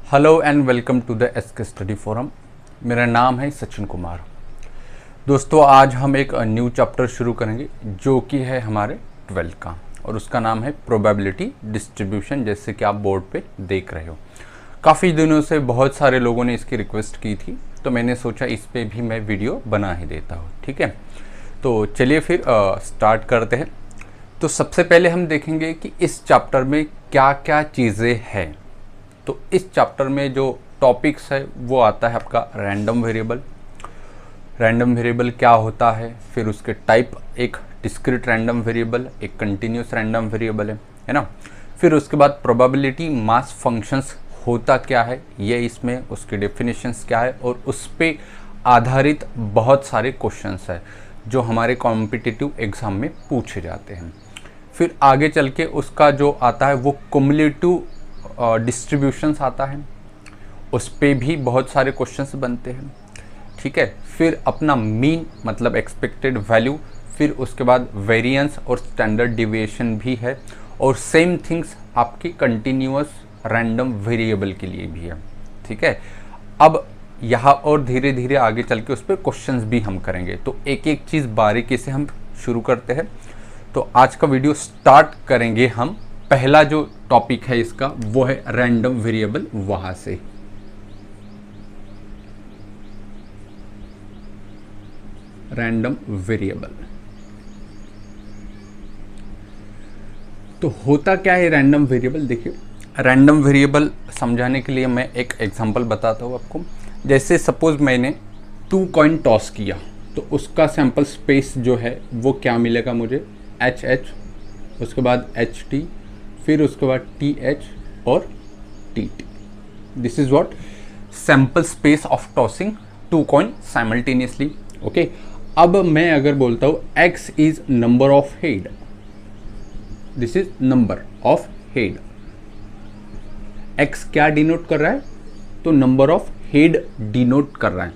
Hello and welcome to the SK study forum. मेरा नाम है सचिन कुमार। दोस्तों, आज हम एक न्यू चैप्टर शुरू करेंगे जो कि है हमारे 12th का, और उसका नाम है प्रोबेबिलिटी डिस्ट्रीब्यूशन। जैसे कि आप बोर्ड पे देख रहे हो, काफ़ी दिनों से बहुत सारे लोगों ने इसकी रिक्वेस्ट की थी, तो मैंने सोचा इस पे भी मैं वीडियो बना ही देता हूँ। ठीक है, तो चलिए फिर स्टार्ट करते हैं। तो सबसे पहले हम देखेंगे कि इस चैप्टर में क्या क्या चीज़ें हैं। तो इस चैप्टर में जो टॉपिक्स है वो आता है आपका रैंडम वेरिएबल। रैंडम वेरिएबल क्या होता है, फिर उसके टाइप, एक डिस्क्रीट रैंडम वेरिएबल, एक कंटिन्यूस रैंडम वेरिएबल है ना। फिर उसके बाद प्रोबेबिलिटी मास फंक्शंस होता क्या है ये इसमें, उसके डेफिनेशंस क्या है, और उस पे आधारित बहुत सारे क्वेश्चंस है जो हमारे कॉम्पिटिटिव एग्ज़ाम में पूछे जाते हैं। फिर आगे चल के उसका जो आता है वो कुमुलेटिव डिस्ट्रीब्यूशंस आता है, उस पे भी बहुत सारे क्वेश्चंस बनते हैं। ठीक है, फिर अपना मीन मतलब एक्सपेक्टेड वैल्यू, फिर उसके बाद वेरिएंस और स्टैंडर्ड डिविएशन भी है, और सेम थिंग्स आपकी कंटिन्यूअस रैंडम वेरिएबल के लिए भी है। ठीक है, अब यहाँ और धीरे धीरे आगे चल के उस पर क्वेश्चंस भी हम करेंगे, तो एक एक चीज़ बारीकी से हम शुरू करते हैं। तो आज का वीडियो स्टार्ट करेंगे हम, पहला जो टॉपिक है इसका वो है रैंडम वेरिएबल। वहां से रैंडम वेरिएबल तो होता क्या है रैंडम वेरिएबल। देखिए, रैंडम वेरिएबल समझाने के लिए मैं एक एग्जांपल बताता हूँ आपको। जैसे सपोज मैंने 2 कॉइन टॉस किया, तो उसका सैंपल स्पेस जो है वो क्या मिलेगा मुझे, HH, उसके बाद HT, फिर उसके बाद TH और TT। This is what sample space of tossing 2 coin simultaneously. Okay, अब मैं अगर बोलता हूँ X is number of head, this is number of head. X क्या डिनोट कर रहा है, तो नंबर ऑफ हेड डिनोट कर रहा है।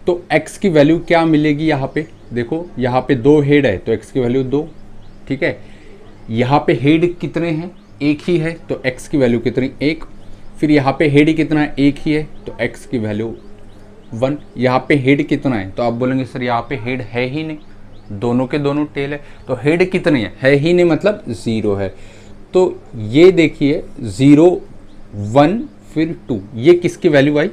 तो X की वैल्यू क्या मिलेगी यहाँ पे, देखो यहाँ पे 2 हेड है तो X की वैल्यू 2। ठीक है, यहाँ पे हेड कितने हैं, एक ही है, तो x की वैल्यू कितनी, 1। फिर यहाँ पे हेड कितना है, एक ही है, तो x की वैल्यू 1। यहाँ पे हेड कितना है, तो आप बोलेंगे सर यहाँ पे हेड है ही नहीं, दोनों के दोनों टेल है, तो हेड कितनी है ही नहीं मतलब 0 है। तो ये देखिए 0, 1 फिर 2, ये किसकी वैल्यू आई,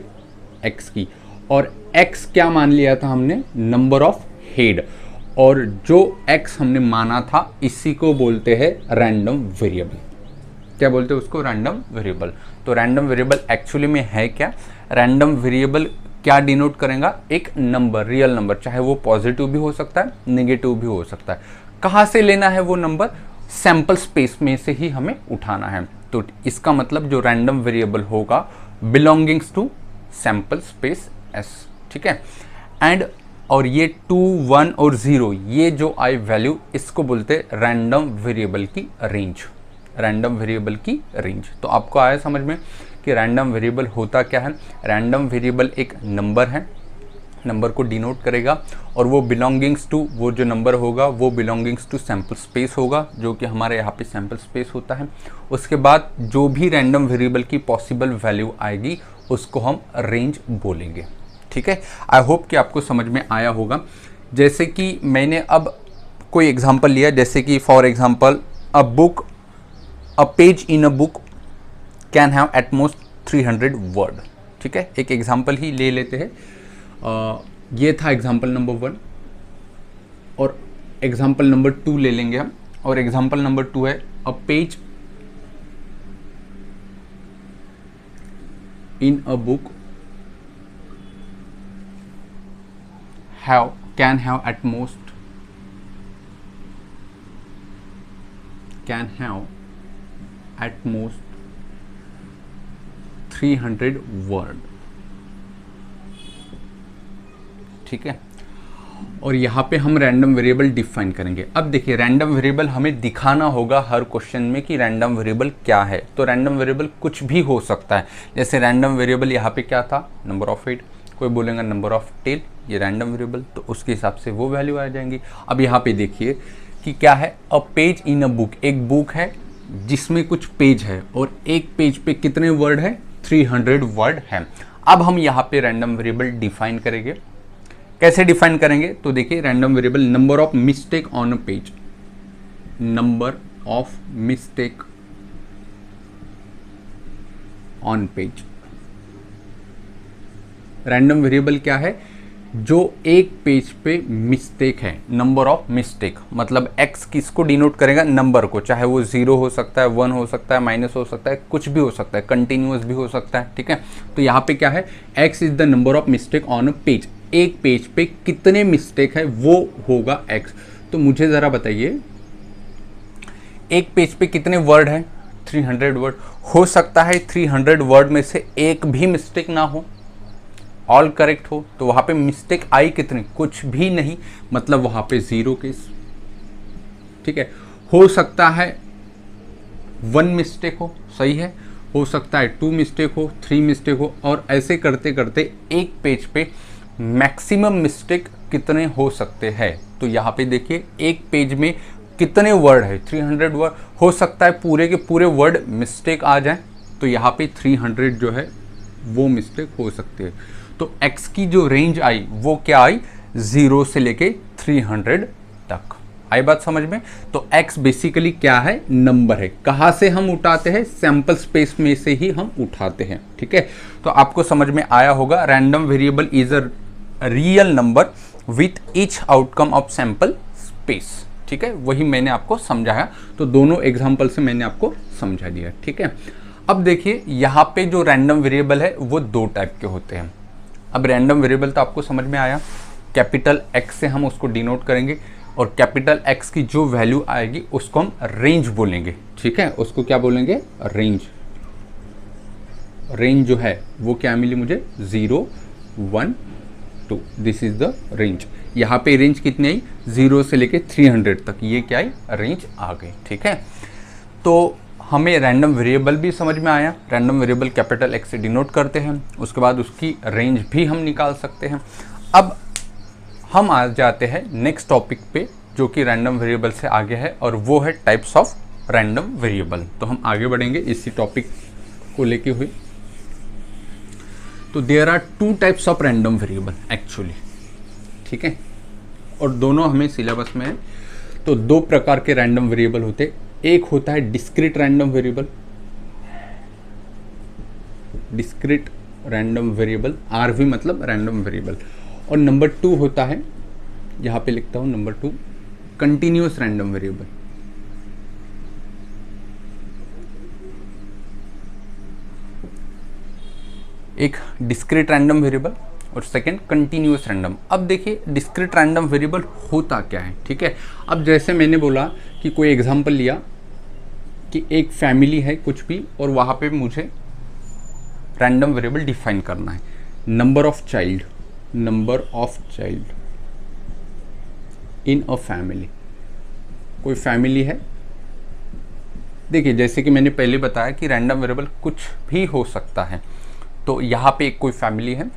x की, और x क्या मान लिया था हमने, नंबर ऑफ हेड, और जो x हमने माना था इसी को बोलते हैं रैंडम वेरिएबल। क्या बोलते हैं उसको, रैंडम वेरिएबल। तो रैंडम वेरिएबल एक्चुअली में है क्या, रैंडम वेरिएबल क्या डिनोट करेगा, एक नंबर, रियल नंबर, चाहे वो पॉजिटिव भी हो सकता है, नेगेटिव भी हो सकता है। कहाँ से लेना है वो नंबर, सैंपल स्पेस में से ही हमें उठाना है। तो इसका मतलब जो रैंडम वेरिएबल होगा belongings to sample space S। ठीक है, एंड और ये 2, 1 और 0, ये जो आई वैल्यू, इसको बोलते हैं रैंडम वेरिएबल की रेंज। रैंडम वेरिएबल की रेंज। तो आपको आया समझ में कि रैंडम वेरिएबल होता क्या है। रैंडम वेरिएबल एक नंबर है, नंबर को डिनोट करेगा, और वो बिलोंगिंग्स टू, वो जो नंबर होगा वो बिलोंगिंग्स टू सैंपल स्पेस होगा, जो कि हमारे यहाँ पे सैंपल स्पेस होता है। उसके बाद जो भी रैंडम वेरिएबल की पॉसिबल वैल्यू आएगी उसको हम रेंज बोलेंगे। ठीक है, आई होप कि आपको समझ में आया होगा। जैसे कि मैंने अब कोई एग्जांपल लिया, जैसे कि for example a page in a book can have at most 300 word. ठीक है, एक एग्जांपल ही ले लेते हैं। ये था एग्जांपल नंबर 1, और एग्जांपल नंबर 2 ले लेंगे हम, और एग्जांपल नंबर 2 है a page in a book can have at most 300 word. ठीक है, और यहाँ पे हम रैंडम वेरिएबल डिफाइन करेंगे। अब देखिए, रैंडम वेरिएबल हमें दिखाना होगा हर क्वेश्चन में कि रैंडम वेरिएबल क्या है। तो रैंडम वेरिएबल कुछ भी हो सकता है। जैसे रैंडम वेरिएबल यहाँ पे क्या था, नंबर ऑफ हेड, कोई बोलेगा नंबर ऑफ टेल, ये रैंडम वेरिएबल, तो उसके हिसाब से वो वैल्यू आ जाएंगी। अब यहाँ पे देखिए कि क्या है, a page in a book, एक बुक है जिसमें कुछ पेज है, और एक पेज पे कितने वर्ड है, 300 वर्ड है। अब हम यहाँ पे रैंडम वेरिएबल डिफाइन करेंगे। कैसे डिफाइन करेंगे? तो देखिए, random variable number of mistake on a page, number of mistake on page. Random variable क्या है? जो एक पेज पे मिस्टेक है, नंबर ऑफ मिस्टेक, मतलब x किसको डिनोट करेगा? नंबर को, चाहे वो 0 हो सकता है, 1 हो सकता है, माइनस हो सकता है, कुछ भी हो सकता है, कंटिन्यूअस भी हो सकता है, ठीक है। तो यहाँ पे क्या है? x is the number of mistake on a page. एक पेज पे कितने मिस्टेक है वो होगा x। तो मुझे ज़रा बताइए, एक पेज पे कितने वर्ड है? 300 वर्ड। हो सकता है 300 वर्ड में से एक भी मिस्टेक ना हो, ऑल करेक्ट हो, तो वहाँ पे मिस्टेक आई कितनी? कुछ भी नहीं, मतलब वहाँ पे 0 केस, ठीक है। हो सकता है 1 मिस्टेक हो, सही है, हो सकता है 2 मिस्टेक हो, 3 मिस्टेक हो, और ऐसे करते करते एक पेज पे मैक्सिमम मिस्टेक कितने हो सकते हैं। तो यहाँ पे देखिए, एक पेज में कितने वर्ड है? 300 वर्ड। हो सकता है पूरे के पूरे वर्ड मिस्टेक आ जाए, तो यहाँ पे 300 जो है वो मिस्टेक हो सकती है। तो x की जो रेंज आई वो क्या आई? 0 से लेके 300 तक। आई बात समझ में? तो x बेसिकली क्या है? नंबर है। कहाँ से हम उठाते हैं? सैंपल स्पेस में से ही हम उठाते हैं, ठीक है। तो आपको समझ में आया होगा, random variable is a real number with each outcome of sample space, ठीक है। वही मैंने आपको समझाया, तो दोनों एग्जाम्पल से मैंने आपको समझा दिया, ठीक है। अब देखिए, यहाँ पे जो रैंडम वेरिएबल है वो 2 टाइप के होते हैं। अब रैंडम वेरिएबल तो आपको समझ में आया, कैपिटल X से हम उसको डिनोट करेंगे, और कैपिटल X की जो वैल्यू आएगी उसको हम रेंज बोलेंगे, ठीक है। उसको क्या बोलेंगे? रेंज। रेंज जो है वो क्या मिली मुझे? 0, 1, 2, दिस इज द रेंज। यहाँ पे रेंज कितनी आई? 0 से लेके 300 तक, ये क्या आई? रेंज आ गई, ठीक है। तो हमें रैंडम वेरिएबल भी समझ में आया, रैंडम वेरिएबल कैपिटल X से डिनोट करते हैं, उसके बाद उसकी रेंज भी हम निकाल सकते हैं। अब हम आ जाते हैं नेक्स्ट टॉपिक पे, जो कि रैंडम वेरिएबल से आगे है, और वो है टाइप्स ऑफ रैंडम वेरिएबल। तो हम आगे बढ़ेंगे इसी टॉपिक को लेके हुए। तो there are 2 types of random variable actually, ठीक है, और दोनों हमें सिलेबस में है। तो 2 प्रकार के रैंडम वेरिएबल होते। एक होता है discrete random variable, discrete random variable, RV मतलब रैंडम वेरिएबल, और नंबर 2 होता है, यहाँ पे लिखता हूँ नंबर 2, कंटिन्यूअस रैंडम वेरिएबल। एक डिस्क्रीट रैंडम वेरिएबल और सेकंड कंटिन्यूअस रैंडम। अब देखिए, डिस्क्रीट रैंडम वेरिएबल होता क्या है, ठीक है। अब जैसे मैंने बोला कि कोई एग्जांपल लिया कि एक फैमिली है कुछ भी, और वहाँ पे मुझे रैंडम वेरिएबल डिफाइन करना है, number of child, number of child in a family. कोई फैमिली है, देखिए जैसे कि मैंने पहले बताया कि रैंडम वेरिएबल कुछ भी हो सकता है। तो यहाँ पे एक कोई फैमिली है,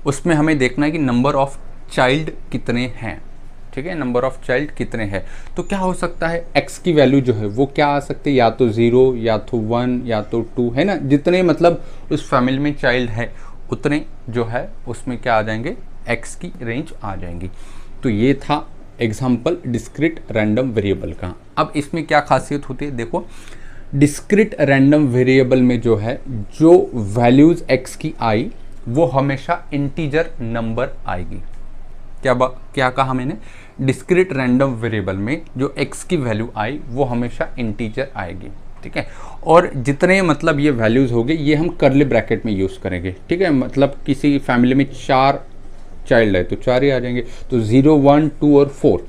उसमें हमें देखना है कि नंबर ऑफ चाइल्ड कितने हैं, ठीक है, नंबर ऑफ चाइल्ड कितने हैं। तो क्या हो सकता है, x की वैल्यू जो है वो क्या आ सकती है, या तो 0, या तो 1, या तो 2, है ना। जितने मतलब उस फैमिली में चाइल्ड है उतने जो है उसमें क्या आ जाएंगे, x की रेंज आ जाएंगी। तो ये था एग्जाम्पल डिस्क्रीट रैंडम वेरिएबल का। अब इसमें क्या खासियत होती है, देखो डिस्क्रीट रैंडम वेरिएबल में जो है, जो वैल्यूज x की आई वो हमेशा इंटीजर नंबर आएगी। क्या कहा मैंने, डिस्क्रीट रैंडम वेरिएबल में जो x की वैल्यू आई वो हमेशा इंटीजर आएगी, ठीक है। और जितने मतलब ये वैल्यूज होंगे ये हम कर्ली ब्रैकेट में यूज़ करेंगे, ठीक है। मतलब किसी फैमिली में 4 चाइल्ड है तो 4 ही आ जाएंगे, तो 0, 1, 2 और 4,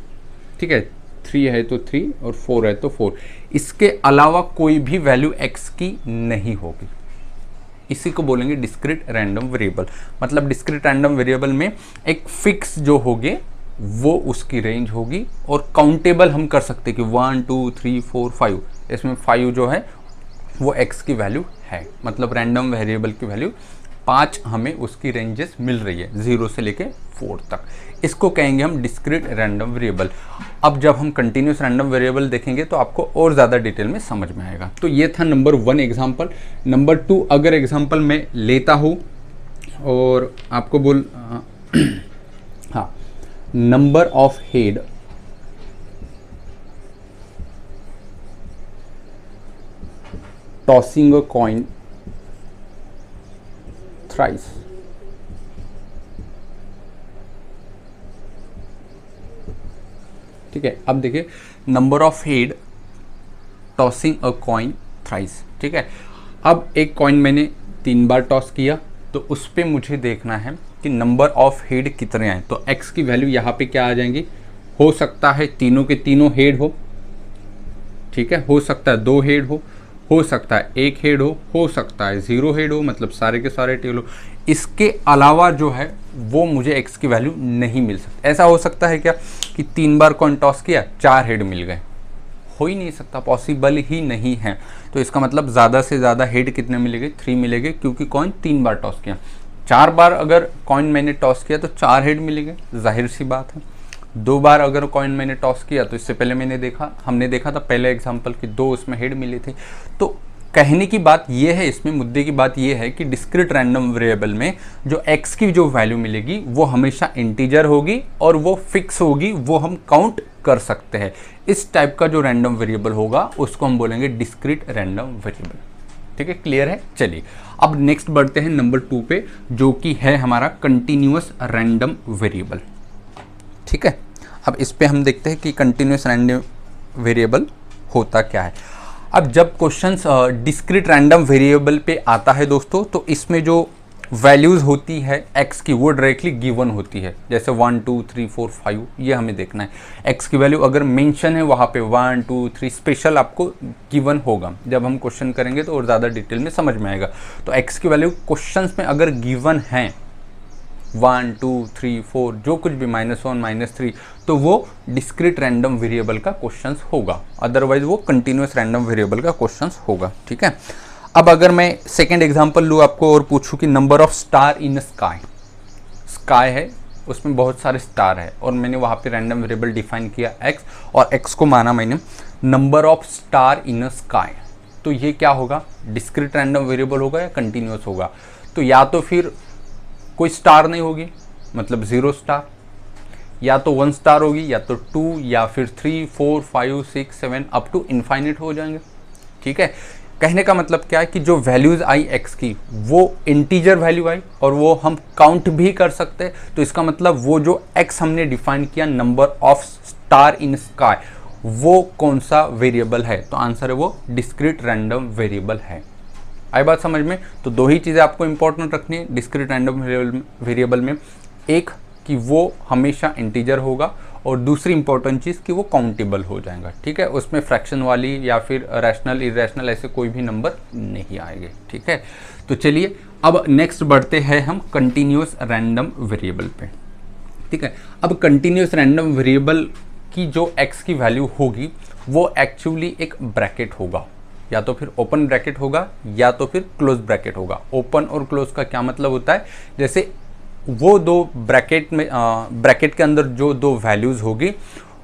ठीक है। 3 है तो 3 और 4 है तो 4। इसके अलावा कोई भी वैल्यू x की नहीं होगी, इसी को बोलेंगे डिस्क्रीट रैंडम वेरिएबल। मतलब डिस्क्रीट रैंडम वेरिएबल में एक फिक्स जो होगे वो उसकी रेंज होगी, और काउंटेबल हम कर सकते कि 1, 2, 3, 4, 5, इसमें 5 जो है वो x की वैल्यू है। मतलब रैंडम वेरिएबल की वैल्यू 5 हमें उसकी रेंजेस मिल रही है, 0 से लेके 4 तक। इसको कहेंगे हम डिस्क्रीट रैंडम वेरिएबल। अब जब हम कंटिन्यूस रैंडम वेरिएबल देखेंगे तो आपको और ज़्यादा डिटेल में समझ में आएगा। तो ये था नंबर 1 एग्जाम्पल। नंबर 2 अगर एग्जाम्पल मैं लेता हूँ और आपको हाँ, number of head tossing a coin thrice. ठीक है, अब देखिए number of head tossing a coin thrice. ठीक है, अब एक कॉइन मैंने 3 बार टॉस किया तो उस पर मुझे देखना है कि नंबर ऑफ हेड कितने आए। तो x की वैल्यू यहाँ पे क्या आ जाएंगी, हो सकता है तीनों के तीनों हेड हो, ठीक है, हो सकता है 2 हेड हो सकता है 1 हेड हो सकता है 0 हेड हो, मतलब सारे के सारे टेल हो। इसके अलावा जो है वो मुझे x की वैल्यू नहीं मिल सकती। ऐसा हो सकता है क्या कि 3 बार कॉइन टॉस किया 4 हेड मिल गए, हो ही नहीं सकता, पॉसिबल ही नहीं है। तो इसका मतलब ज़्यादा से ज़्यादा हेड कितने मिलेंगे, 3 मिलेंगे, क्योंकि कॉइन 3 बार टॉस किया। 4 बार अगर कॉइन मैंने टॉस किया तो 4 हेड मिलेंगे, जाहिर सी बात है। 2 बार अगर कॉइन मैंने टॉस किया तो इससे पहले हमने देखा था पहले एग्जाम्पल कि 2 उसमें हेड मिले थे। तो कहने की बात यह है, इसमें मुद्दे की बात यह है कि डिस्क्रीट रैंडम वेरिएबल में जो x की जो वैल्यू मिलेगी वो हमेशा इंटीजर होगी और वो फिक्स होगी, वो हम काउंट कर सकते हैं। इस टाइप का जो रैंडम वेरिएबल होगा उसको हम बोलेंगे डिस्क्रीट रैंडम वेरिएबल। ठीक है, क्लियर है। चलिए अब नेक्स्ट बढ़ते हैं नंबर 2 पे, जो कि है हमारा कंटिन्यूअस रैंडम वेरिएबल। ठीक है, अब इस पे हम देखते हैं कि कंटिन्यूअस रैंडम वेरिएबल होता क्या है। अब जब क्वेश्चंस डिस्क्रीट रैंडम वेरिएबल पे आता है दोस्तों, तो इसमें जो वैल्यूज़ होती है x की वो डायरेक्टली गिवन होती है, जैसे 1 2 3 4 5 ये हमें देखना है। x की वैल्यू अगर मेंशन है वहाँ पे 1 2 3 स्पेशल आपको गिवन होगा। जब हम क्वेश्चन करेंगे तो और ज़्यादा डिटेल में समझ में आएगा। तो x की वैल्यू क्वेश्चंस में अगर गिवन है 1 2 3 4 जो कुछ भी -1 -3, तो वो डिस्क्रीट रैंडम वेरिएबल का क्वेश्चंस होगा, अदरवाइज वो कंटिन्यूअस रैंडम वेरिएबल का क्वेश्चंस होगा। ठीक है, अब अगर मैं सेकेंड एग्जांपल लूँ आपको और पूछूं कि number of star in sky है, उसमें बहुत सारे स्टार है और मैंने वहाँ पे रैंडम वेरिएबल डिफाइन किया x, और x को माना मैंने number of star in sky. तो ये क्या होगा, डिस्क्रीट रैंडम वेरिएबल होगा या कंटिन्यूअस होगा। तो या तो फिर कोई स्टार नहीं होगी, मतलब 0 स्टार, या तो 1 स्टार होगी, या तो 2, या फिर 3 4 5 6 7 अप टू इनफाइनाइट हो जाएंगे। ठीक है, कहने का मतलब क्या है कि जो वैल्यूज़ आई x की वो इंटीजर वैल्यू आई और वो हम काउंट भी कर सकते हैं। तो इसका मतलब वो जो x हमने डिफाइन किया number of star in sky, वो कौन सा वेरिएबल है, तो आंसर है वो डिस्क्रीट रैंडम वेरिएबल है। आई बात समझ में। तो 2 ही चीज़ें आपको इंपॉर्टेंट रखनी है डिस्क्रीट रैंडम वेरिएबल में, एक कि वो हमेशा इंटीजर होगा और दूसरी इंपॉर्टेंट चीज़ कि वो काउंटेबल हो जाएगा। ठीक है, उसमें फ्रैक्शन वाली या फिर रैशनल इरेशनल ऐसे कोई भी नंबर नहीं आएंगे। ठीक है, तो चलिए अब नेक्स्ट बढ़ते हैं हम कंटिन्यूअस रैंडम वेरिएबल पे। ठीक है, अब कंटिन्यूअस रैंडम वेरिएबल की जो x की वैल्यू होगी वो एक्चुअली एक ब्रैकेट होगा, या तो फिर ओपन ब्रैकेट होगा या तो फिर क्लोज ब्रैकेट होगा। ओपन और क्लोज का क्या मतलब होता है, जैसे वो 2 ब्रैकेट में ब्रैकेट के अंदर जो 2 वैल्यूज़ होगी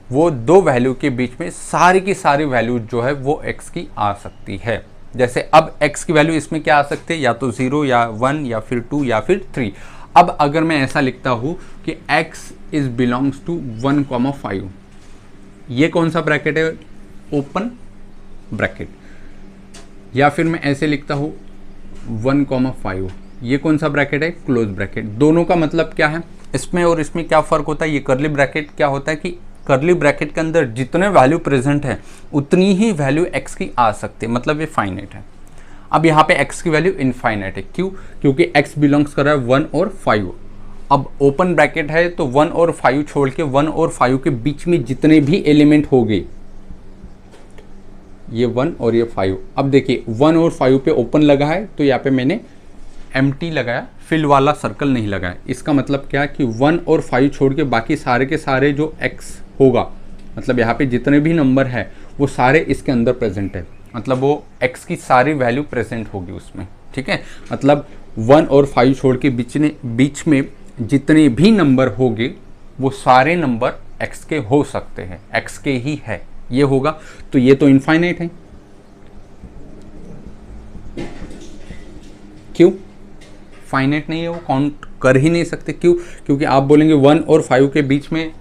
वो 2 वैल्यू के बीच में सारी की सारी वैल्यू जो है वो x की आ सकती है। जैसे अब x की वैल्यू इसमें क्या आ सकती है, या तो 0 या 1 या फिर 2 या फिर 3। अब अगर मैं ऐसा लिखता हूँ कि x इज बिलोंग्स टू 1,5, ये कौन सा ब्रैकेट है, ओपन ब्रैकेट। या फिर मैं ऐसे लिखता हूँ 1,5, ये कौन सा ब्रैकेट है, क्लोज ब्रैकेट। दोनों का मतलब क्या है, इसमें और इसमें क्या फ़र्क होता है। ये कर्ली ब्रैकेट क्या होता है कि कर्ली ब्रैकेट के अंदर जितने वैल्यू प्रेजेंट है उतनी ही वैल्यू x की आ सकती है, मतलब ये फाइनाइट है। अब यहाँ पे x की वैल्यू इनफाइनाइट है, क्यों, क्योंकि x बिलोंग्स कर रहा है 1 और 5। अब ओपन ब्रैकेट है तो 1 और 5 छोड़ के 1 और 5 के बीच में जितने भी एलिमेंट हो गए, ये 1 और ये 5। अब देखिए 1 और 5 पे ओपन लगा है तो यहाँ पे मैंने एम्प्टी लगाया, फिल वाला सर्कल नहीं लगाया। इसका मतलब क्या कि 1 और 5 छोड़ के बाकी सारे के सारे जो x होगा, मतलब यहाँ पे जितने भी नंबर है वो सारे इसके अंदर प्रेजेंट है, मतलब वो x की सारी वैल्यू प्रेजेंट होगी उसमें। ठीक है, मतलब 1 और 5 छोड़ के बीच में जितने भी नंबर होंगे वो सारे नंबर x के हो सकते हैं, x के ही है, ये होगा। तो ये तो इनफाइनाइट है, क्यों? फाइनाइट नहीं है, वो काउंट कर ही नहीं सकते। क्यों? क्योंकि आप बोलेंगे 1 और 5 के बीच में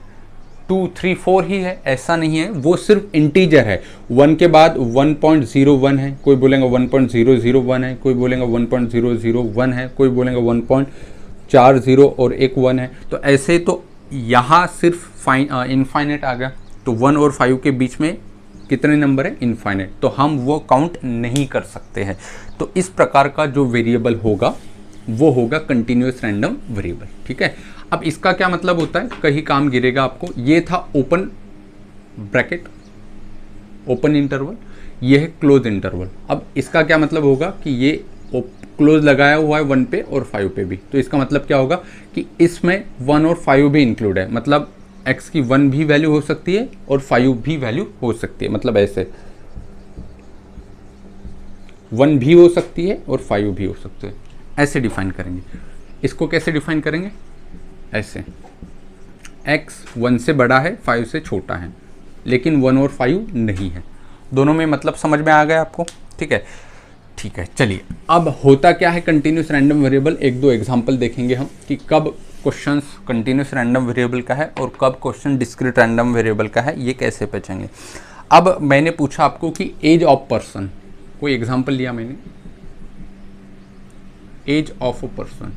2, 3, 4 ही है, ऐसा नहीं है, वो सिर्फ इंटीजर है। 1 के बाद 1.01 है, कोई बोलेगा 1.001 है, कोई बोलेगा 1.001 है, कोई बोलेगा 1.40 और एक 1 है। तो ऐसे तो यहाँ सिर्फ इनफाइनाइट आ गया। तो 1 और 5 के बीच में कितने नंबर है? इनफाइनाइट। तो हम वो काउंट नहीं कर सकते हैं। तो इस प्रकार का जो वेरिएबल होगा वो होगा कंटिन्यूअस रैंडम वेरिएबल। ठीक है। अब इसका क्या मतलब होता है? कहीं काम गिरेगा आपको। ये था ओपन ब्रैकेट, ओपन इंटरवल, ये है क्लोज इंटरवल। अब इसका क्या मतलब होगा कि ये क्लोज लगाया हुआ है 1 पे और 5 पे भी। तो इसका मतलब क्या होगा कि इसमें 1 और 5 भी इंक्लूड है। मतलब x की 1 भी वैल्यू हो सकती है और 5 भी वैल्यू हो सकती है। मतलब ऐसे 1 भी हो सकती है और 5 भी हो सकते हैं। ऐसे डिफाइन करेंगे। इसको कैसे डिफाइन करेंगे? ऐसे x 1 से बड़ा है, 5 से छोटा है, लेकिन 1 और 5 नहीं है। दोनों में मतलब समझ में आ गया आपको? ठीक है, ठीक है। चलिए, अब होता क्या है कंटिन्यूस रैंडम वेरिएबल? एक दो एग्जांपल देखेंगे हम कि कब क्वेश्चंस कंटिन्यूस रैंडम वेरिएबल का है और कब क्वेश्चन डिस्क्रीट रैंडम वेरिएबल का है, ये कैसे पहचानेंगे। अब मैंने पूछा आपको कि एज ऑफ पर्सन, कोई एग्जांपल लिया मैंने, एज ऑफ अ पर्सन,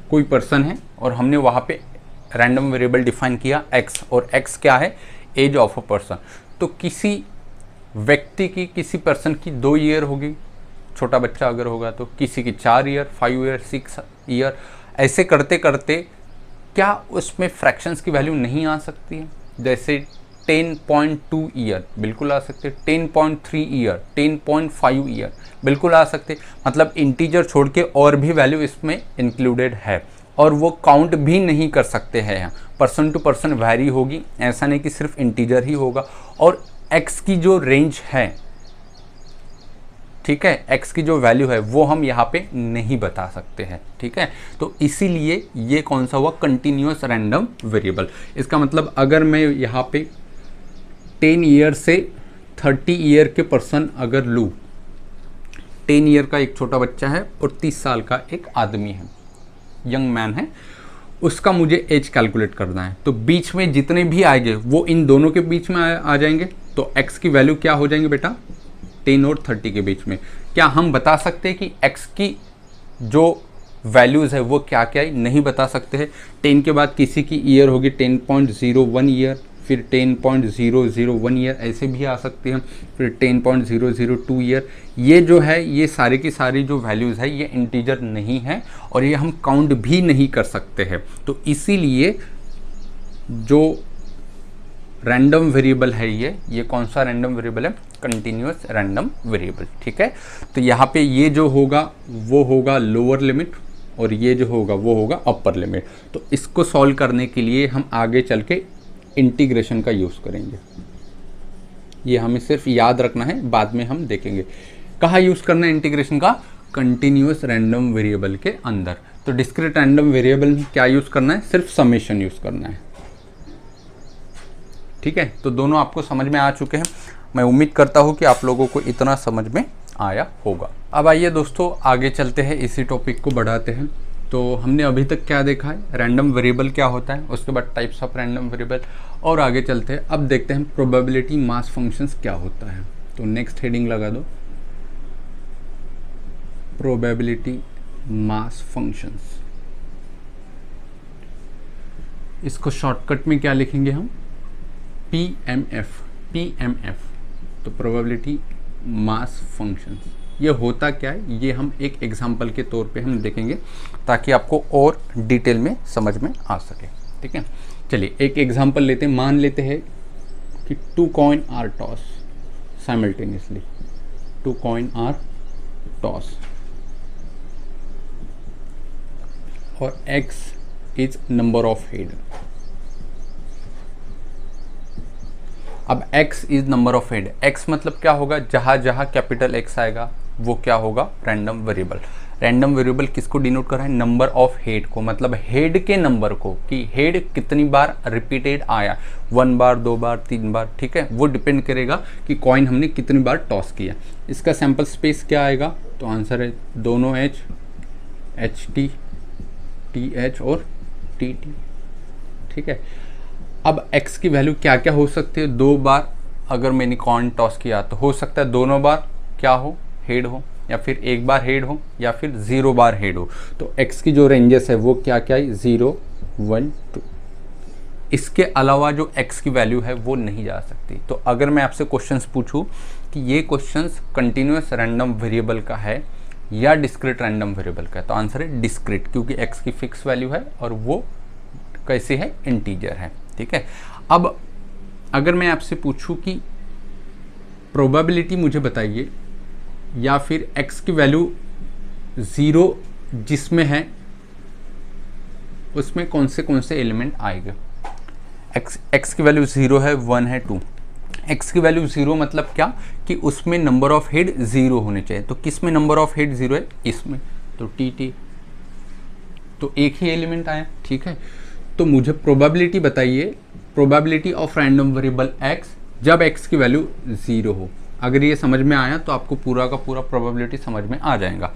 कोई पर्सन है और हमने वहाँ पे रैंडम वेरिएबल डिफाइन किया x, और x क्या है? Age of a person. तो किसी व्यक्ति की, किसी पर्सन की 2 ईयर होगी, छोटा बच्चा अगर होगा तो, किसी की 4 ईयर, 5 ईयर, 6 ईयर, ऐसे करते करते क्या उसमें फ्रैक्शंस की वैल्यू नहीं आ सकती है? जैसे 10.2 ईयर बिल्कुल आ सकते, 10.3 ईयर, 10.5 ईयर बिल्कुल आ सकते। मतलब इंटीजर छोड़ के और भी वैल्यू इसमें इंक्लूडेड है, और वो काउंट भी नहीं कर सकते हैं। पर्सन टू पर्सन वैरी होगी, ऐसा नहीं कि सिर्फ इंटीजर ही होगा। और x की जो रेंज है, ठीक है, x की जो वैल्यू है वो हम यहाँ पे नहीं बता सकते हैं। ठीक है, तो इसीलिए ये कौन सा हुआ? Continuous random variable. इसका मतलब अगर मैं यहाँ पे 10 ईयर से 30 ईयर के पर्सन अगर लूँ, 10 ईयर का एक छोटा बच्चा है और 30 साल का एक आदमी है, यंग मैन है, उसका मुझे एज कैलकुलेट करना है। तो बीच में जितने भी आएंगे वो इन दोनों के बीच में आ जाएंगे। तो x की वैल्यू क्या हो जाएंगे बेटा? 10 और 30 के बीच में। क्या हम बता सकते हैं कि x की जो वैल्यूज़ है वो क्या क्या है? नहीं बता सकते हैं। 10 के बाद किसी की ईयर होगी 10.01 ईयर, फिर 10.001 ईयर, ऐसे भी आ सकते हैं, फिर 10.002 ईयर। ये जो है, ये सारे की सारी जो वैल्यूज़ है ये इंटीजर नहीं है और ये हम काउंट भी नहीं कर सकते हैं। तो इसीलिए जो रैंडम वेरिएबल है ये कौन सा रैंडम वेरिएबल है? Continuous random variable. ठीक है, तो यहाँ पे ये जो होगा वो होगा लोअर लिमिट और ये जो होगा वो होगा अपर लिमिट। तो इसको सॉल्व करने के लिए हम आगे चल के इंटीग्रेशन का यूज़ करेंगे। ये हमें सिर्फ याद रखना है, बाद में हम देखेंगे कहाँ यूज़ करना है इंटीग्रेशन का। कंटिन्यूअस रैंडम वेरिएबल के अंदर। तो डिस्क्रीट रैंडम वेरिएबल में क्या यूज़ करना है? सिर्फ समेशन यूज़ करना है। ठीक है, तो दोनों आपको समझ में आ चुके हैं। मैं उम्मीद करता हूँ कि आप लोगों को इतना समझ में आया होगा। अब आइए दोस्तों आगे चलते हैं, इसी टॉपिक को बढ़ाते हैं। तो हमने अभी तक क्या देखा है? रैंडम वेरिएबल क्या होता है, उसके बाद टाइप्स ऑफ रैंडम वेरिएबल, और आगे चलते हैं। अब देखते हैं प्रोबेबिलिटी मास फंक्शंस क्या होता है। तो नेक्स्ट हेडिंग लगा दो, प्रोबेबिलिटी मास फंक्शंस। इसको शॉर्टकट में क्या लिखेंगे हम? PMF। तो प्रोबेबिलिटी मास फंक्शंस, ये होता क्या है ये हम एक एग्जांपल के तौर पे हम देखेंगे ताकि आपको और डिटेल में समझ में आ सके। ठीक है, चलिए एक एग्जांपल लेते हैं। मान लेते हैं कि 2 coin are toss simultaneously, 2 coin are toss और x is number of head. अब x is number of head, x मतलब क्या होगा? जहाँ जहाँ कैपिटल X आएगा वो क्या होगा, रैंडम वेरिएबल। रैंडम वेरिएबल किसको डिनोट कर रहा है, नंबर ऑफ हेड को, मतलब हेड के नंबर को, कि हेड कितनी बार रिपीटेड आया, 1 बार 2 बार 3 बार, ठीक है, वो डिपेंड करेगा कि कॉइन हमने कितनी बार टॉस किया। इसका सैंपल स्पेस क्या आएगा, तो आंसर है दोनों H, H T, T H और टी टी, ठीक है। अब x की वैल्यू क्या क्या हो सकती है, 2 बार अगर मैंने कॉइन टॉस किया तो हो सकता है दोनों बार क्या हो, हेड हो, या फिर 1 बार हेड हो, या फिर 0 बार हेड हो। तो x की जो रेंजेस है वो क्या क्या है, 0 1 2। इसके अलावा जो x की वैल्यू है वो नहीं जा सकती। तो अगर मैं आपसे क्वेश्चंस पूछूं कि ये क्वेश्चंस कंटिन्यूअस रैंडम वेरिएबल का है या डिस्क्रीट रैंडम वेरिएबल का है, तो आंसर है डिस्क्रीट, क्योंकि x की फिक्स वैल्यू है और वो कैसे है, इंटीजर है, ठीक है। अब अगर मैं आपसे पूछूं कि प्रोबेबिलिटी मुझे बताइए, या फिर x की वैल्यू 0 जिसमें है उसमें कौन से एलिमेंट आएगा। x की वैल्यू 0 है, 1 है, 2। x की वैल्यू 0 मतलब क्या, कि उसमें नंबर ऑफ हेड 0 होने चाहिए। तो किस में नंबर ऑफ हेड 0 है, इसमें, तो टी, तो एक ही एलिमेंट आया, ठीक है। तो मुझे प्रोबेबिलिटी बताइए, probability of random variable x जब x की वैल्यू 0 हो। अगर ये समझ में आया तो आपको पूरा का पूरा प्रोबेबिलिटी समझ में आ जाएगा।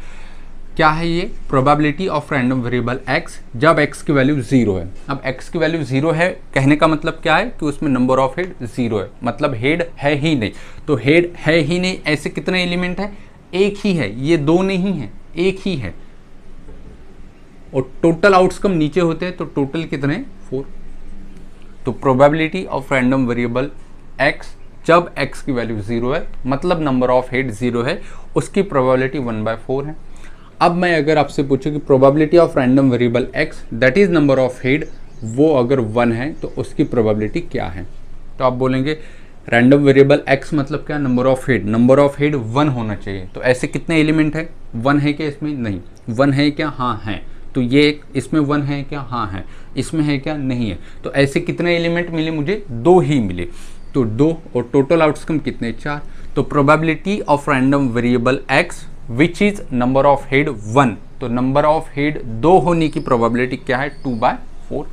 क्या है ये, probability of random variable x जब x की वैल्यू 0 है। अब x की वैल्यू 0 है कहने का मतलब क्या है, कि उसमें नंबर ऑफ हेड 0 है, मतलब हेड है ही नहीं। तो हेड है ही नहीं, ऐसे कितने एलिमेंट है, एक ही है, ये 2 नहीं है, एक ही है। और टोटल आउटकम नीचे होते हैं, तो टोटल कितने, 4। तो probability of random variable x जब x की वैल्यू 0 है, मतलब नंबर ऑफ हेड 0 है, उसकी प्रोबेबिलिटी 1/4 है। अब मैं अगर आपसे पूछूं कि probability of random variable x that is number of head, वो अगर 1 है तो उसकी प्रोबेबिलिटी क्या है। तो आप बोलेंगे रैंडम वेरिएबल x मतलब क्या, number of head, number of head 1 होना चाहिए। तो ऐसे कितने एलिमेंट है, 1 है क्या इसमें, नहीं। 1 है क्या, हाँ है। तो ये इसमें 1 है क्या, हाँ है। इसमें है क्या, नहीं है। तो ऐसे कितने एलिमेंट मिले मुझे, 2 ही मिले। तो 2 और टोटल आउटकम कितने, 4। तो probability of random variable x which is number of head 1, तो नंबर ऑफ हेड 2 होने की प्रोबेबिलिटी क्या है, 2/4।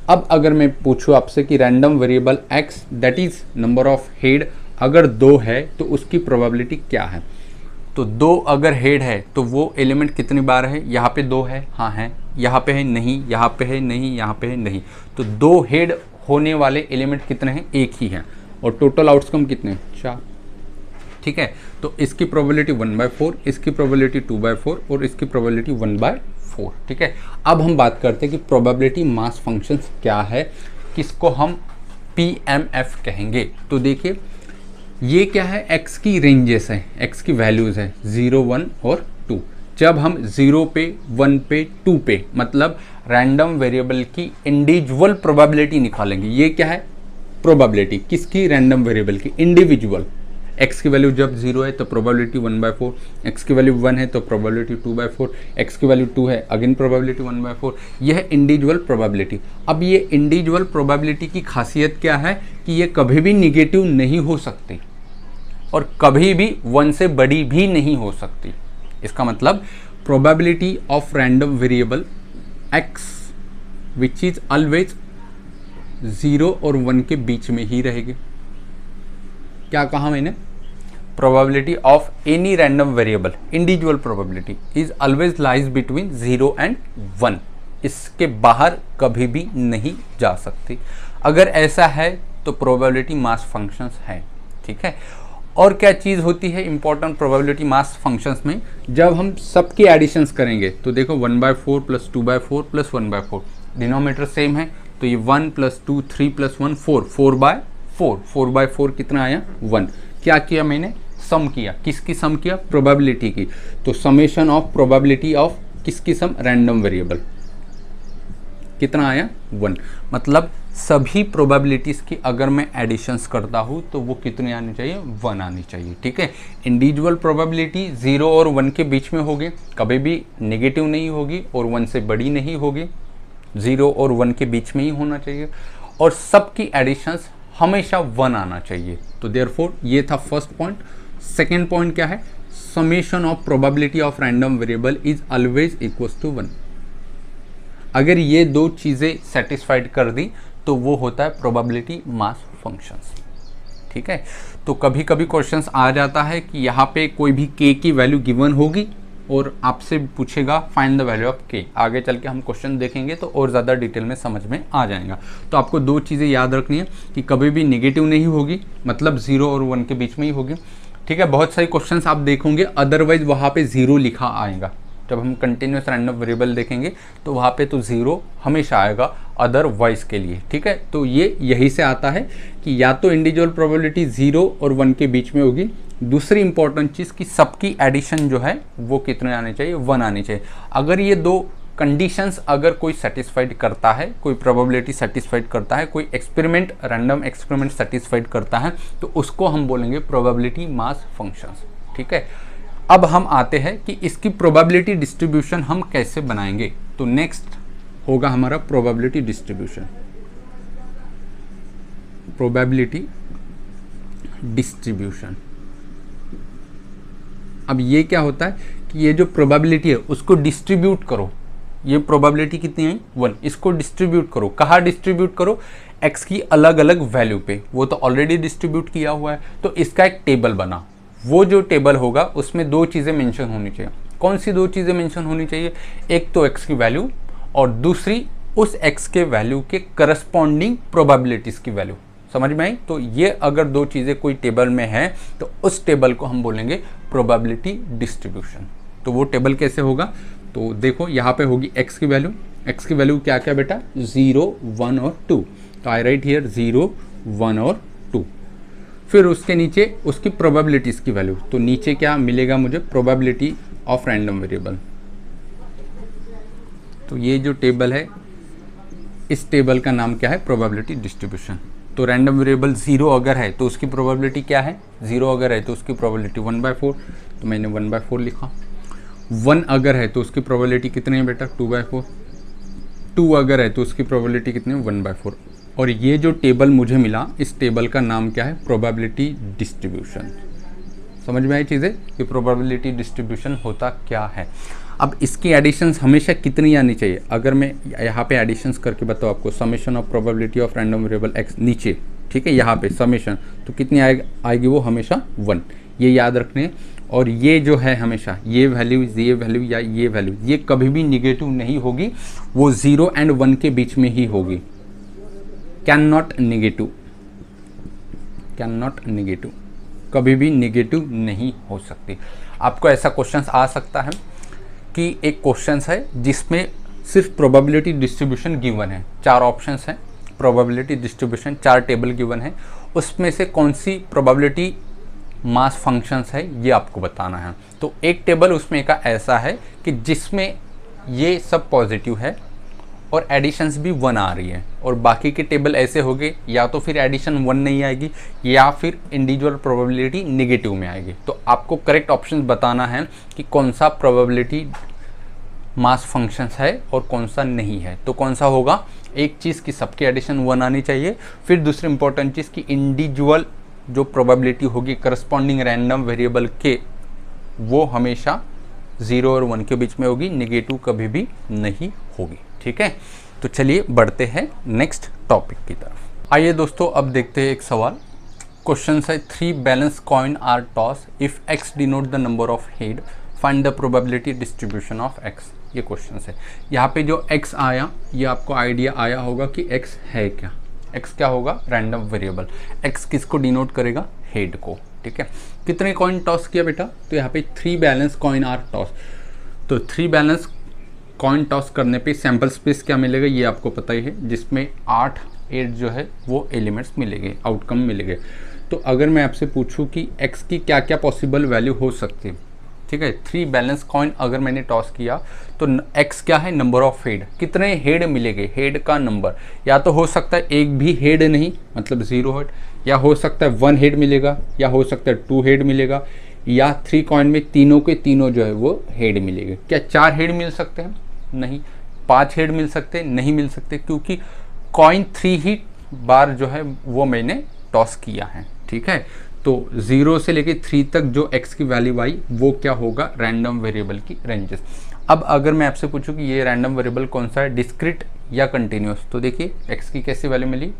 अब अगर मैं पूछूं आपसे कि random variable x that is number of head अगर 2 है तो उसकी प्रोबेबिलिटी क्या है। तो 2 अगर हेड है तो वो एलिमेंट कितनी बार है, यहाँ पे 2 है, हाँ है, यहाँ पे है नहीं, यहाँ पे है नहीं, यहाँ पे है नहीं। तो 2 हेड होने वाले एलिमेंट कितने हैं, एक ही हैं। और टोटल आउटकम कितने, 4, ठीक है। तो इसकी प्रोबेबिलिटी 1/4, इसकी प्रोबेबिलिटी 2/4 और इसकी प्रोबेबिलिटी 1/4, ठीक है। अब हम बात करते हैं कि प्रोबेबिलिटी मास फंक्शन क्या है, किसको हम PMF कहेंगे। तो देखिए ये क्या है, x की रेंजेस है, x की वैल्यूज़ है 0 1 और 2। जब हम 0 पे 1 पे 2 पे मतलब रैंडम वेरिएबल की इंडिविजुअल प्रोबेबिलिटी निकालेंगे। ये क्या है, प्रोबेबिलिटी किसकी, रैंडम वेरिएबल की इंडिविजुअल। x की वैल्यू जब 0 है तो प्रोबेबिलिटी 1/4, x की वैल्यू 1 है तो प्रोबेबिलिटी 2/4, x की वैल्यू 2 है अगेन प्रोबेबिलिटी 1/4। यह है इंडिविजुअल प्रोबेबिलिटी। अब ये इंडिविजुअल प्रोबेबिलिटी की खासियत क्या है कि ये कभी भी निगेटिव नहीं हो सकती और कभी भी 1 से बड़ी भी नहीं हो सकती। इसका मतलब probability of random variable x which is always 0 और 1 के बीच में ही रहेगी। क्या कहा मैंने, probability of any random variable individual probability is always lies between 0 and 1, इसके बाहर कभी भी नहीं जा सकती। अगर ऐसा है तो प्रोबेबिलिटी मास फंक्शंस है, ठीक है। और क्या चीज़ होती है इंपॉर्टेंट प्रोबेबिलिटी मास फंक्शंस में, जब हम सबके एडिशंस करेंगे तो देखो 1/4 प्लस 2/4 प्लस 1/4, डिनोमिनेटर सेम है तो ये 1 प्लस 2 3 प्लस 1 4, 4/4, 4/4 कितना आया, 1। क्या किया मैंने, सम किया, किसकी सम किया, प्रोबेबिलिटी की। तो समेशन ऑफ प्रोबेबिलिटी ऑफ किसकी सम, रैंडम वेरिएबल, कितना आया, 1। मतलब सभी प्रोबेबिलिटीज़ की अगर मैं एडिशंस करता हूँ तो वो कितनी आनी चाहिए, 1 आनी चाहिए, ठीक है। इंडिविजुअल प्रोबेबिलिटी 0 और 1 के बीच में होगी, कभी भी नेगेटिव नहीं होगी और 1 से बड़ी नहीं होगी, 0 और 1 के बीच में ही होना चाहिए। और सबकी एडिशंस हमेशा 1 आना चाहिए। तो देयरफॉर ये था फर्स्ट पॉइंट। सेकेंड पॉइंट क्या है, summation of probability of random variable is always equals to 1। अगर ये दो चीज़ें सेटिस्फाइड कर दी तो वो होता है प्रोबेबिलिटी मास फंक्शंस। ठीक है, तो कभी कभी क्वेश्चंस आ जाता है कि यहाँ पे कोई भी k की वैल्यू गिवन होगी और आपसे पूछेगा find the value of k। आगे चल के हम क्वेश्चन देखेंगे तो और ज़्यादा डिटेल में समझ में आ जाएगा। तो आपको दो चीज़ें याद रखनी है कि कभी भी नेगेटिव नहीं होगी, मतलब 0 और 1 के बीच में ही होगी। ठीक है, बहुत सारे क्वेश्चंस आप देखोगे अदरवाइज वहाँ पे 0 लिखा आएगा। जब हम कंटिन्यूस रैंडम वेरिएबल देखेंगे तो वहाँ पे तो 0 हमेशा आएगा अदरवाइज के लिए। ठीक है, तो ये यही से आता है कि या तो इंडिविजुअल प्रोबेबिलिटी 0 और 1 के बीच में होगी। दूसरी इंपॉर्टेंट चीज़ कि सबकी एडिशन जो है वो कितने आने चाहिए, 1 आनी चाहिए। अगर ये दो कंडीशंस अगर कोई सेटिस्फाइड करता है, कोई प्रोबेबिलिटी सेटिस्फाइड करता है, कोई एक्सपेरिमेंट रैंडम एक्सपेरिमेंट सेटिस्फाइड करता है तो उसको हम बोलेंगे प्रोबेबिलिटी मास फंक्शंस। ठीक है, अब हम आते हैं कि इसकी प्रोबेबिलिटी डिस्ट्रीब्यूशन हम कैसे बनाएंगे। तो नेक्स्ट होगा हमारा प्रोबेबिलिटी डिस्ट्रीब्यूशन। प्रोबेबिलिटी डिस्ट्रीब्यूशन, अब ये क्या होता है कि ये जो प्रोबेबिलिटी है उसको डिस्ट्रीब्यूट करो। ये प्रोबेबिलिटी कितनी है, 1, इसको डिस्ट्रीब्यूट करो। कहाँ डिस्ट्रीब्यूट करो, x की अलग अलग वैल्यू पे। वो तो ऑलरेडी डिस्ट्रीब्यूट किया हुआ है, तो इसका एक टेबल बना। वो जो टेबल होगा उसमें दो चीज़ें मेंशन होनी चाहिए। कौन सी दो चीज़ें मेंशन होनी चाहिए, एक तो x की वैल्यू और दूसरी उस x के वैल्यू के करस्पॉन्डिंग प्रोबेबिलिटीज़ की वैल्यू। समझ में आई? तो ये अगर दो चीज़ें कोई टेबल में है तो उस टेबल को हम बोलेंगे प्रोबेबिलिटी डिस्ट्रीब्यूशन। तो वो टेबल कैसे होगा, तो देखो यहाँ पे होगी x की वैल्यू। x की वैल्यू क्या क्या बेटा, 0, 1 और 2। तो आई राइट हियर 0, 1 और 2। फिर उसके नीचे उसकी प्रोबेबिलिटीज़ की वैल्यू। तो नीचे क्या मिलेगा मुझे, प्रोबेबिलिटी ऑफ रैंडम वेरिएबल। तो ये जो टेबल है इस टेबल का नाम क्या है, प्रोबेबिलिटी डिस्ट्रीब्यूशन। तो रैंडम वेरिएबल 0 अगर है तो उसकी प्रोबेबिलिटी क्या है, 0 अगर है तो उसकी प्रोबेबिलिटी 1/4। तो मैंने 1/4 लिखा। 1 अगर है तो उसकी प्रोबेबिलिटी कितनी है बेटा, 2/4। 2 अगर है तो उसकी प्रोबेबिलिटी कितनी है, 1/4। और ये जो टेबल मुझे मिला इस टेबल का नाम क्या है, प्रोबेबिलिटी डिस्ट्रीब्यूशन। समझ में आई चीज़ें कि प्रोबेबिलिटी डिस्ट्रीब्यूशन होता क्या है। अब इसकी एडिशंस हमेशा कितनी आनी चाहिए, अगर मैं यहाँ पे एडिशंस करके बताऊँ आपको, summation of probability of random variable x नीचे, ठीक है, यहाँ पे समेशन, तो कितनी आएगी वो हमेशा 1। ये याद रखने। और ये जो है हमेशा ये वैल्यू या ये वैल्यू ये कभी भी निगेटिव नहीं होगी, वो 0 एंड 1 के बीच में ही होगी। कैन नॉट निगेटिव, कभी भी निगेटिव नहीं हो सकती। आपको ऐसा क्वेश्चंस आ सकता है कि एक क्वेश्चंस है जिसमें सिर्फ प्रोबेबिलिटी डिस्ट्रीब्यूशन गिवन है, 4 ऑप्शंस हैं, प्रोबेबिलिटी डिस्ट्रीब्यूशन 4 टेबल गिवन है, उसमें से कौन सी प्रोबेबिलिटी मास फंक्शंस है ये आपको बताना है। तो एक टेबल उसमें का ऐसा है कि जिसमें ये सब पॉजिटिव है और एडिशंस भी 1 आ रही है, और बाकी के टेबल ऐसे हो गए या तो फिर एडिशन 1 नहीं आएगी या फिर इंडिविजुअल प्रोबेबिलिटी नेगेटिव में आएगी। तो आपको करेक्ट ऑप्शन बताना है कि कौन सा प्रोबेबिलिटी मास फंक्शंस है और कौन सा नहीं है। तो कौन सा होगा, एक चीज़ की सबकी एडिशन 1 आनी चाहिए, फिर दूसरी इंपॉर्टेंट चीज़ की इंडिविजुअल जो प्रोबेबिलिटी होगी करस्पॉन्डिंग रैंडम वेरिएबल के, वो हमेशा 0 और 1 के बीच में होगी, नेगेटिव कभी भी नहीं होगी। ठीक है, तो चलिए बढ़ते हैं नेक्स्ट टॉपिक की तरफ। आइए दोस्तों अब देखते हैं एक सवाल। क्वेश्चन है 3 balance coin are toss if x denote the number of head, find the probability distribution of x। ये क्वेश्चन है। यहाँ पे जो x आया ये आपको आइडिया आया होगा कि x है क्या। x क्या होगा, रैंडम वेरिएबल। x किसको डिनोट करेगा, हेड को। ठीक है, कितने कॉइन टॉस किया बेटा, तो यहाँ पे 3 बैलेंस कॉइन आर टॉस। तो 3 बैलेंस कॉइन टॉस करने पे सैम्पल स्पेस क्या मिलेगा ये आपको पता ही है, जिसमें 8 जो है वो एलिमेंट्स मिलेंगे, आउटकम मिलेंगे। तो अगर मैं आपसे पूछूं कि x की क्या क्या पॉसिबल वैल्यू हो सकती है, ठीक है, 3 बैलेंस कॉइन अगर मैंने टॉस किया तो x क्या है, नंबर ऑफ हेड, कितने हेड मिलेंगे, हेड का नंबर। या तो हो सकता है एक भी हेड नहीं, मतलब 0 हेड, या हो सकता है 1 हेड मिलेगा, या हो सकता है 2 हेड मिलेगा, या 3 कॉइन में तीनों के तीनों जो है वो हेड मिलेंगे। क्या 4 हेड मिल सकते हैं, नहीं। 5 हेड मिल सकते हैं, नहीं मिल सकते, क्योंकि कॉइन 3 ही बार जो है वो मैंने टॉस किया है। ठीक है, तो 0 से लेके 3 तक जो x की वैल्यू आई वो क्या होगा, रैंडम वेरिएबल की रेंजेस। अब अगर मैं आपसे पूछूं कि ये रैंडम वेरिएबल कौन सा है, डिस्क्रीट या कंटिन्यूस, तो देखिए x की कैसी वैल्यू मिली,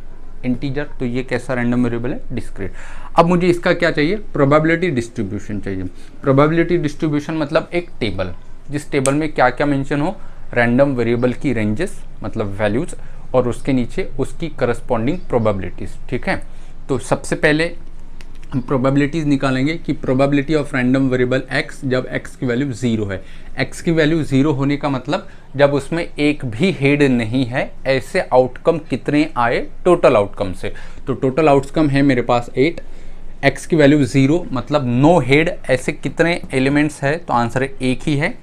इंटीजर, तो ये कैसा रैंडम वेरिएबल है, डिस्क्रीट। अब मुझे इसका क्या चाहिए, प्रोबेबिलिटी डिस्ट्रीब्यूशन चाहिए। प्रोबेबिलिटी डिस्ट्रीब्यूशन मतलब एक टेबल, जिस टेबल में क्या क्या मेंशन हो, रैंडम वेरिएबल की रेंजेस मतलब वैल्यूज, और उसके नीचे उसकी करस्पॉन्डिंग प्रोबेबिलिटीज। ठीक है, तो सबसे पहले हम प्रोबेबिलिटीज निकालेंगे कि probability of random variable x जब x की वैल्यू 0 है। x की वैल्यू 0 होने का मतलब जब उसमें एक भी हेड नहीं है, ऐसे आउटकम कितने आए टोटल आउटकम से। तो टोटल आउटकम है मेरे पास 8, x की वैल्यू 0 मतलब नो हेड, ऐसे कितने एलिमेंट्स है, तो आंसर है एक ही है।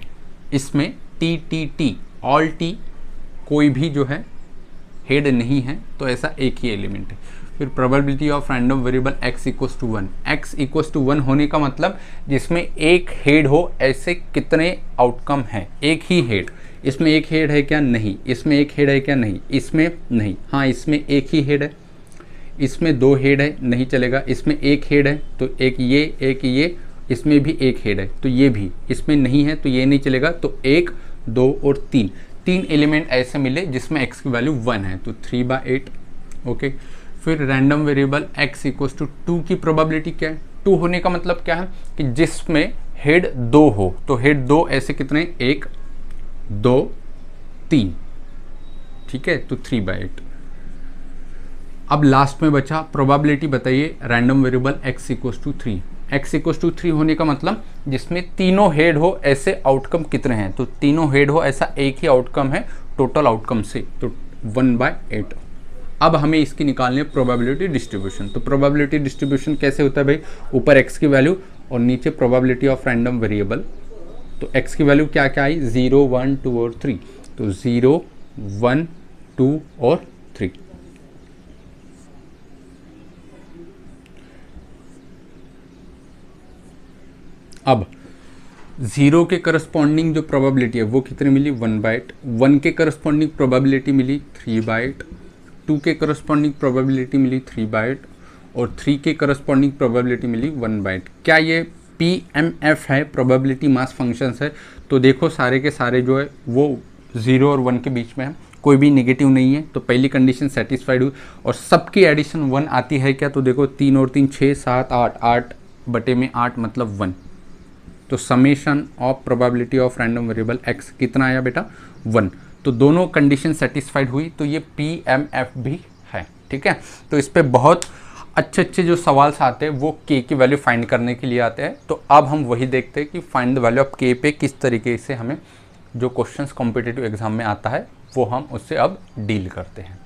इसमें टी ऑल टी, कोई भी जो है हेड नहीं है, तो ऐसा एक ही एलिमेंट है। फिर probability of random variable x equals to 1, x equals to 1 होने का मतलब जिसमें एक हेड हो, ऐसे कितने आउटकम हैं, एक ही हेड। इसमें एक हेड है क्या, नहीं। इसमें एक हेड है क्या, नहीं। इसमें नहीं, हाँ इसमें एक ही हेड है। इसमें दो हेड है, नहीं चलेगा। इसमें एक हेड है तो एक ये, इसमें भी एक हेड है तो ये भी, इसमें नहीं है तो ये नहीं चलेगा। तो 1, 2 और 3 एलिमेंट ऐसे मिले जिसमें x की वैल्यू 1 है, तो 3/8। ओके, फिर random variable x equals to 2 की प्रोबेबिलिटी क्या है, 2 होने का मतलब क्या है कि जिसमें हेड 2 हो, तो हेड 2 ऐसे कितने, 1, 2, 3। ठीक है, तो 3/8। अब लास्ट में बचा प्रोबेबिलिटी, बताइए random variable x equals to 3। x equals to 3 होने का मतलब जिसमें तीनों हेड हो, ऐसे आउटकम कितने हैं, तो तीनों हेड हो, ऐसा एक ही आउटकम है टोटल आउटकम से, तो 1/8। अब हमें इसकी निकालनी है प्रोबेबिलिटी डिस्ट्रीब्यूशन। तो प्रोबेबिलिटी डिस्ट्रीब्यूशन कैसे होता है भाई, ऊपर x की वैल्यू और नीचे प्रोबेबिलिटी ऑफ रैंडम वेरिएबल। तो x की वैल्यू क्या क्या आई, 0, 1, 2 और 3, तो 0, 1, 2 और 3। अब 0 के करस्पॉन्डिंग जो प्रोबेबिलिटी है वो कितनी मिली, 1/8। 1 के करस्पॉन्डिंग प्रोबेबिलिटी मिली 3/8। 2 के करस्पॉन्डिंग प्रोबेबिलिटी मिली 3/8 और 3 के करस्पॉन्डिंग प्रोबेबिलिटी मिली 1/8। क्या ये PMF है, प्रोबेबिलिटी मास फंक्शंस है। तो देखो सारे के सारे जो है वो 0 और 1 के बीच में है, कोई भी नेगेटिव नहीं है, तो पहली कंडीशन सेटिस्फाइड हुई। और सबकी एडिशन 1 आती है क्या, तो देखो 3 और 3 6, 7, 8, 8/8 मतलब 1। तो summation of probability of random variable x कितना आया बेटा, 1। तो दोनों कंडीशन सेटिस्फाइड हुई, तो ये PMF भी है। ठीक है, तो इस पे बहुत अच्छे जो सवाल आते हैं वो k की वैल्यू फाइंड करने के लिए आते हैं। तो अब हम वही देखते हैं कि find the value of k पे किस तरीके से हमें जो क्वेश्चंस कॉम्पिटिटिव एग्जाम में आता है वो हम उससे अब डील करते हैं।